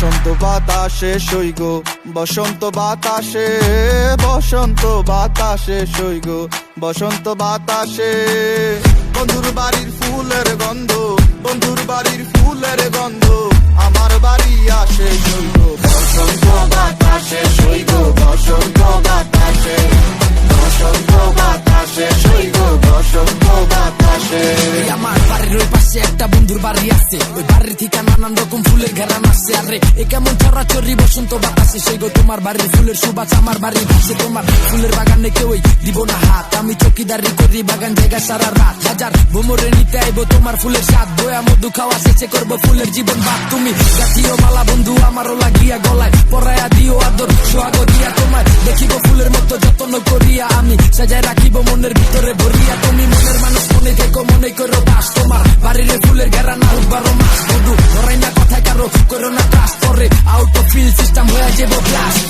বসন্ত বাতাসে সইগ, বসন্ত বাতাসে, বসন্ত বাতাসে সইগ, বসন্ত বাতাসে। বন্ধুর বাড়ির ফুলের গন্ধ, বন্ধুর বাড়ির ফুলের গন্ধ আমার বাড়ি আসে সইগ, বসন্ত বাতাসে সইগ, বসন্ত বাতাসে, বসন্ত বাতাসে সইগ, বসন্ত বাতাসে। আমার বাড়ির ওই পাশে একটা বন্ধুর বাড়ি আছে, ওই বাড়ির থেকে নানান রকম ফুলের ঘেরান আসছে। আরে এ কেমন চরাচরি বসন্ত বাতাসে সইগো, তোমার বাড়ির ফুলের সুবাস আমার বাড়ির ভাসে। তোমার ফুলের বাগানে কেউই দিব না হাত, আমি চকিদারি করি বাগান জায়গা সারা রাত। হাজার ভোমরে নিতে আইবো তোমার ফুলের স্বাদ, বয়া মধু খাওয়া শেষে করবো ফুলের জীবন বাদ। তুমি জাতীয় মালা বন্ধু আমারও লাগিয়া গলায়, পরায়া দিও আদর সোহাগ দিয়া। তোমার দেখিব ফুলের মতো যত্ন করিয়া, আমি সাজায় রাখিব মনের ভিতরে ভরিয়া। তুমি মনের মানুষ মনে থেকো, মনে করো বাস, তোমার বাড়ির ফুলের ঘেরা না হোক 12 মাস। বন্ধু ধরাই না কথায় কারো, করো না ট্রাস্ট, পরে আউট অফ ফিল সিস্টেম হয়ে যাবো ব্লাস্ট।